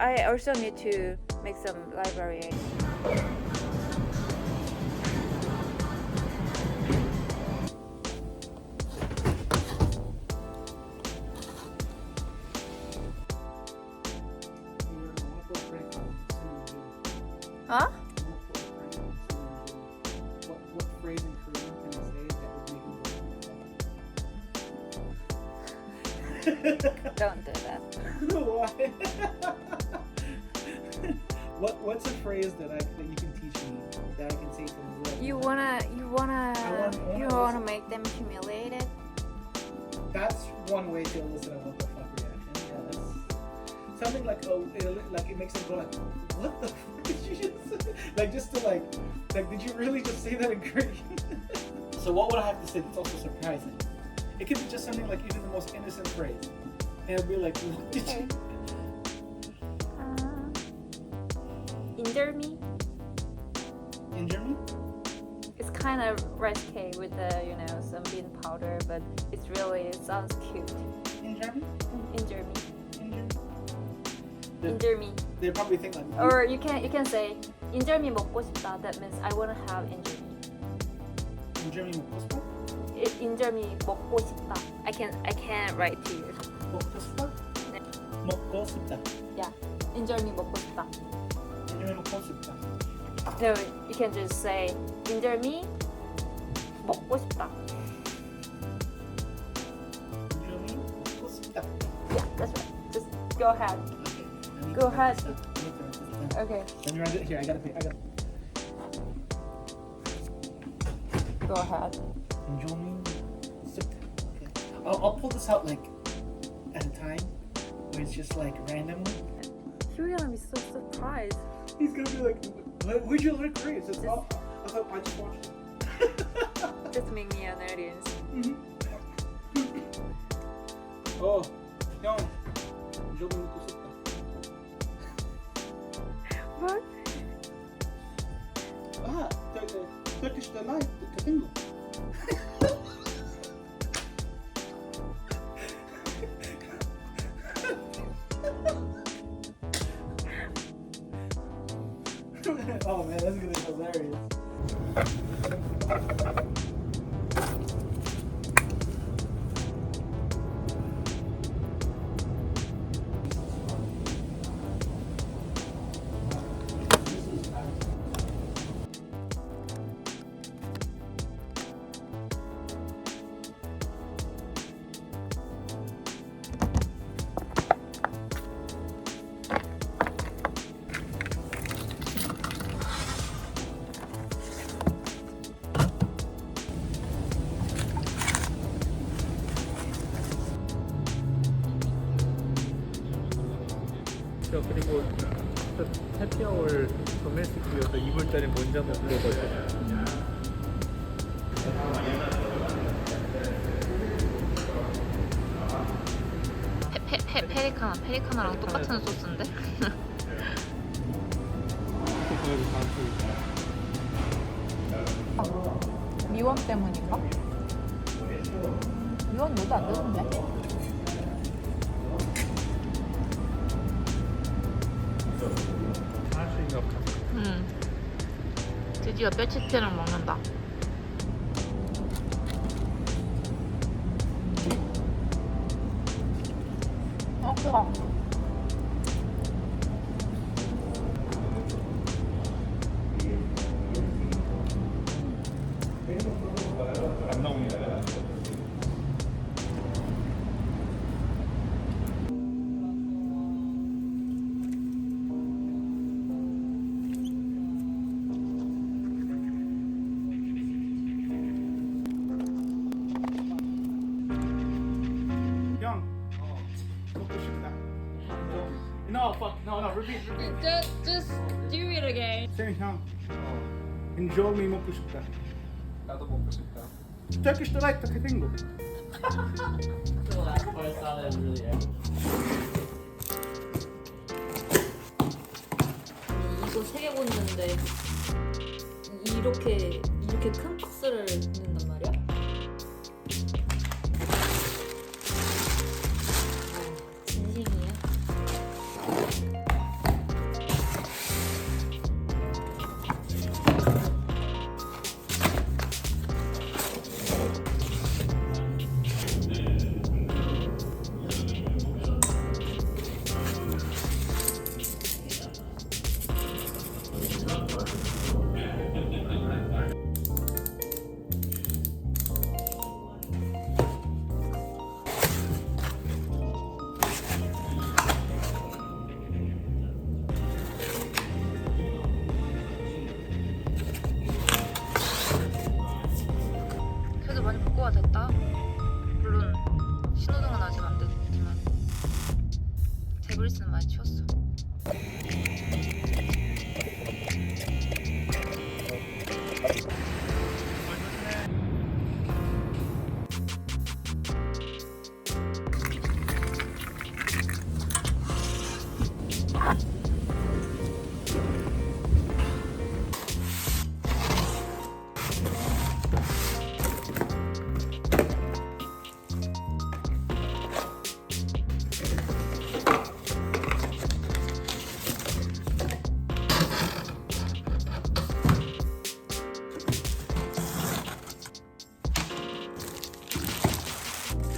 I also need to make some library. Huh? What phrase in Korean can I say that would make him go? Don't do that. Why? What's a phrase that you can teach me that I can say to him? You wanna make them humiliated? That's one way to elicit a what the fuck reaction. Yeah, that's something like it makes them go like, what the fuck did you just say? Like just to like did you really just say that in Korean? So what would I have to say that's also surprising? It could be just something like even the most innocent phrase, and it'll be like, what did you? Injure me. Injure me? It's kind of risque with the some bean powder, but it sounds cute. Injure me? Injure me. Injure me? Injure me. They probably think like. Or you can say injure me 먹고 싶다. That means I wanna have injure me. Injure me 먹고 싶다? Injure me 먹고 싶다. I can write to you. 먹고 싶다? 네. 먹고 싶다. Yeah. Injure me 먹고 싶다. Injure me 먹고 싶다. No, you can just say injure me 먹고 싶다. Injure me 먹고 싶다. Yeah, that's right. Just go ahead. Go ahead. Okay. Let me write it here. I gotta. Go ahead. Injure me 싶다. Okay. I'll pull this out like at a time where it's just like randomly. You're gonna be so surprised. He's gonna be like, where'd you learn Korean? It's just, I thought I just watched it. Just make me an audience. 형, 인jure me 먹고 싶다. What? Turkish delight, Tatingo. Oh man, that's gonna be hilarious. 그리고 해피아워를 도메스틱 위해서 이불짜리 mon장을 불러가지고 페리카나랑 똑같은 소스인데? 미원 때문인가? 미원 넣어도 안 되는데? 드디어 뼈치킨을 먹는다. 뜨거. 안 나옵니다. No, fuck, no, repeat. Just do it again. Say 형. Enjoy me 먹고 싶다. 나도 먹고 싶다. Turkish delight, Tatingo. The last part sounded really epic. 이거 3개 꽂는데 이렇게 큰 박스를 넣는단 말이야? 진심이야? 브리스는 많이 치웠어.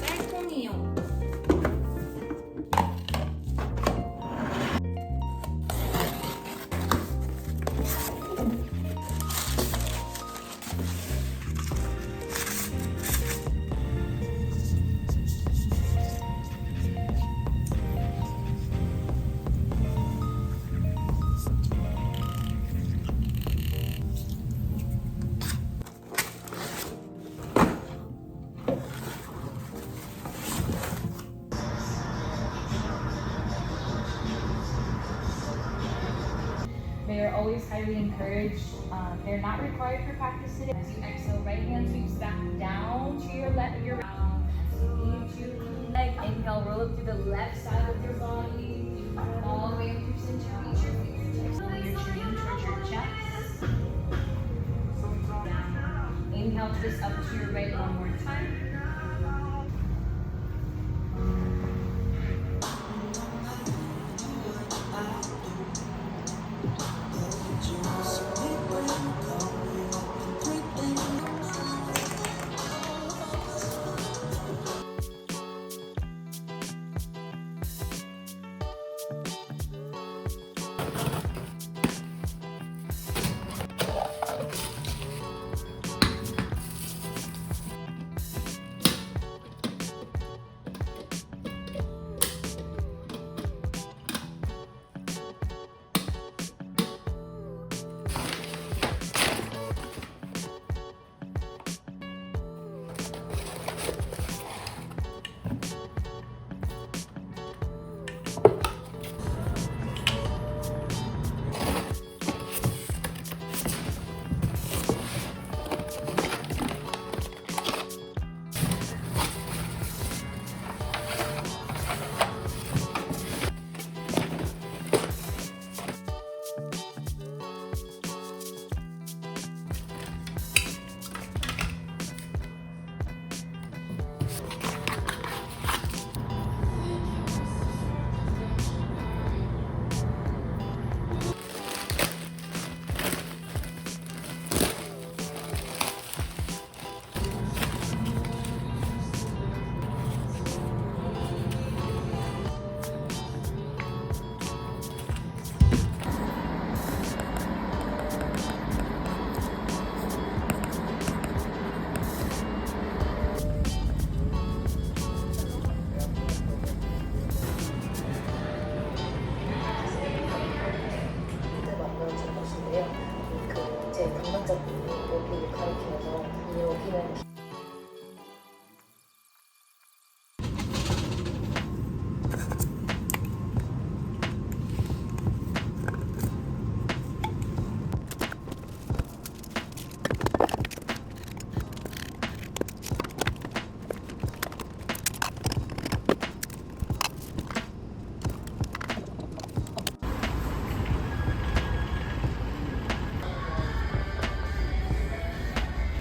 쌀콩이요. They are always highly encouraged. They're not required for practice today. As you exhale, right hand sweeps back down to your left, your mouth. As you leg, inhale, roll up to the left side of your body. All the way up through center, reach your fingertips. Pull your chin towards your chest. Inhale, twist up to your right one more time. 만들어진 것인데요. 제 담당자분이 여기를 가리키면서 여기는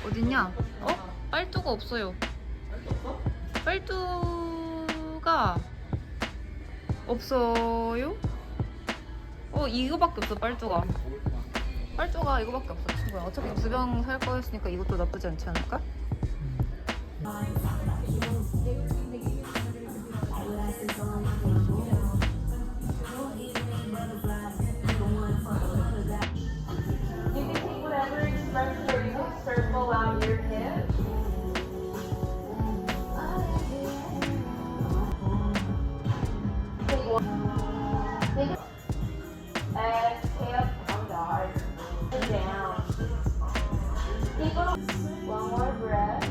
어딨냐? 빨두가 없어요. 빨두가 없어요? 이거밖에 없어, 빨두가. 빨두가 이거밖에 없어, 친구야. 어차피 2병 살 거였으니까 이것도 나쁘지 않지 않을까? Circle out your hips. Exhale, come down. Down. Keep on. One more breath.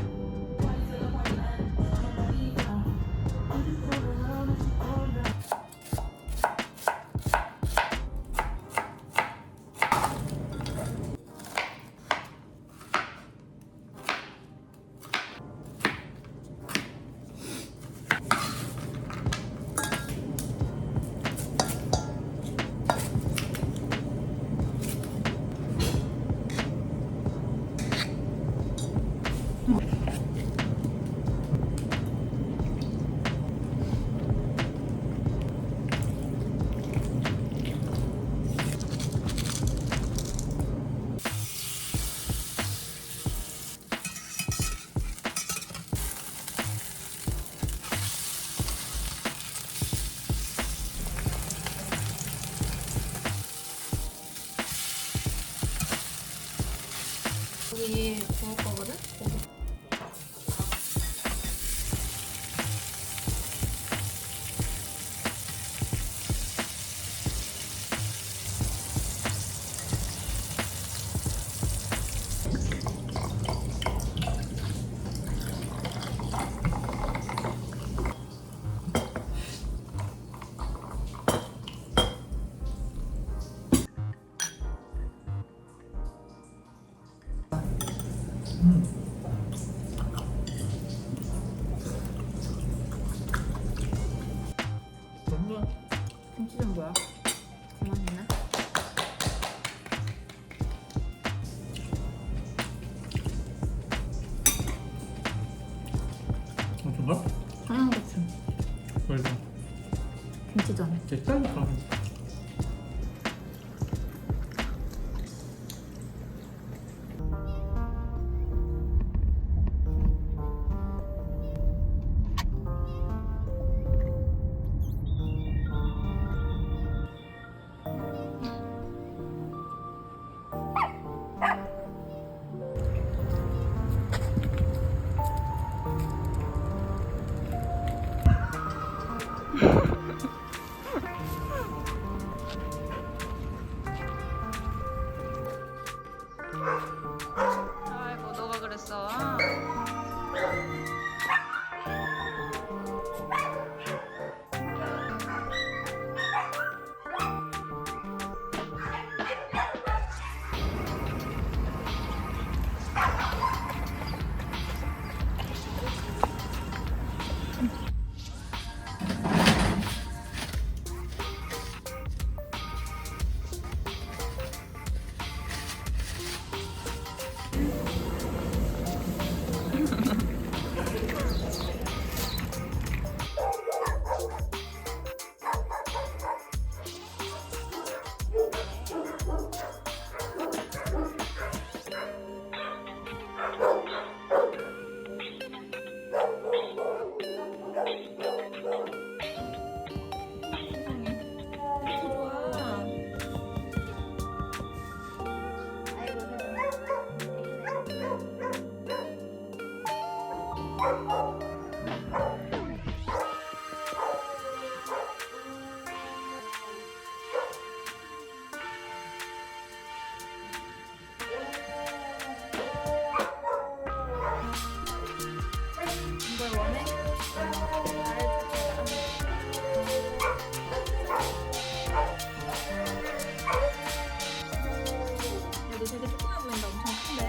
김치전. 짠 그럼. 아이고 너가 그랬어. 이걸 원해? 얘도 되게 조그매 보인다. 엄청 큰데.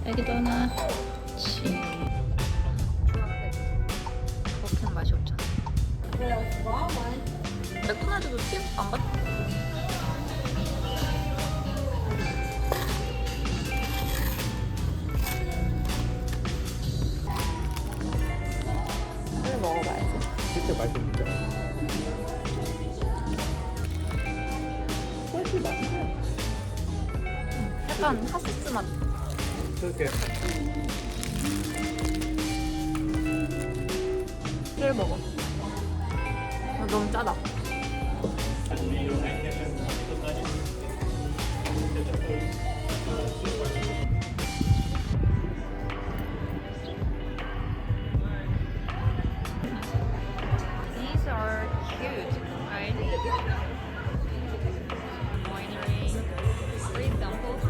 애기도 하나. 치. 먹는 맛이 없잖아. 맥도날드도 팁안 받? 빨리 먹어봐야지. 진짜 맛있는데. 약간 핫소스 맛. 그렇게. 를 먹어. 너무 짜다. These are cute, right? Winery, free samples.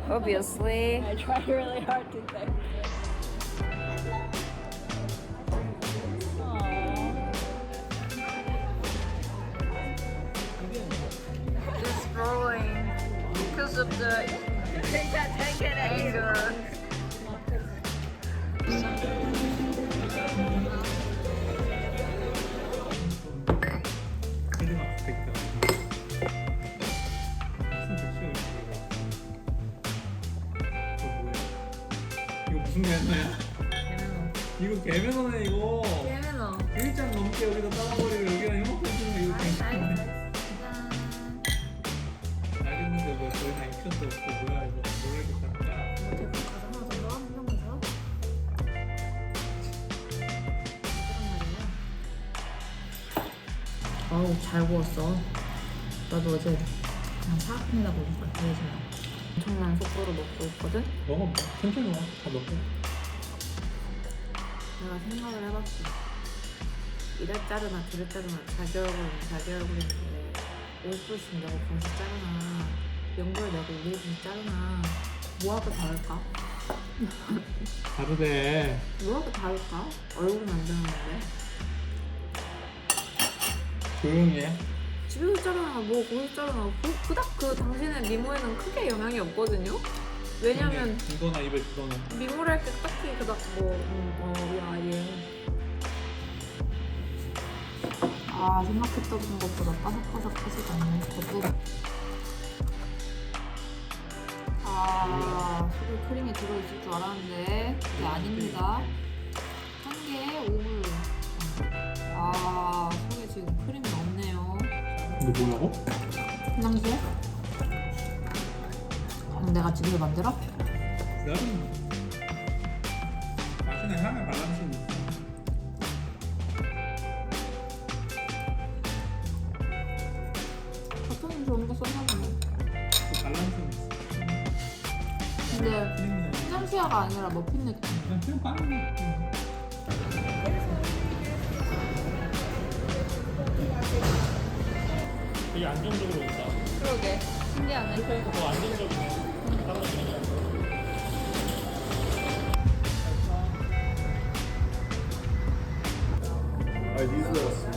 Obviously. I tried really hard to think. Destroying because of the anger. 무슨 매너야? 개매너. 이거 개매너네 이거. 개매너. 1장 넘게 여기다 따라버리고 여기가 이만큼 주는 거 이거 개매너네. 알겠는데 뭐 거의 다 익혔도 없고 뭐야 이거 모르겠다. 아우 잘 구웠어. 나도 어제 그냥 사각형이다 보니까 되지만 엄청난 속도로 먹고 있거든. 먹어 먹어. 천천히 먹어. 다 먹고. 내가 생각을 해봤어. 이달 자르나 저달 자르나 자기 얼굴인데 50불씩 내고 거기서 자르나 연결 내고 우리 집에서 자르나 뭐하고 다를까? 다르대. 뭐하고 다를까? 얼굴 만드는데 조용히 해. 집에서 자르나 뭐 거기서 자르나 그닥 그 당신의 미모에는 크게 영향이 없거든요? 왜냐면 이거나 입에 그거는. 미모를 할 때 딱히 그닥 야 얘. 아 생각했던 것보다 바삭바삭하지가 않네. 겉도. 아 속에 크림이 들어있을 줄 알았는데 그게 아닙니다. 한 개에 5불. 아 속에 지금 크림이 없네요. 이거 뭐라고? 향수? 내가 집에서 만들어? 나는 맛이나 향의 밸런스는 있어. 버터는 좋은 거 썼나 보네. 그 밸런스는 있어. 근데 크림이나 피난시아가 아니라 머핀 느낌. 그냥 빵. 되게 안정적으로 온다. 그러게 신기하네. 더 안정적이네. These are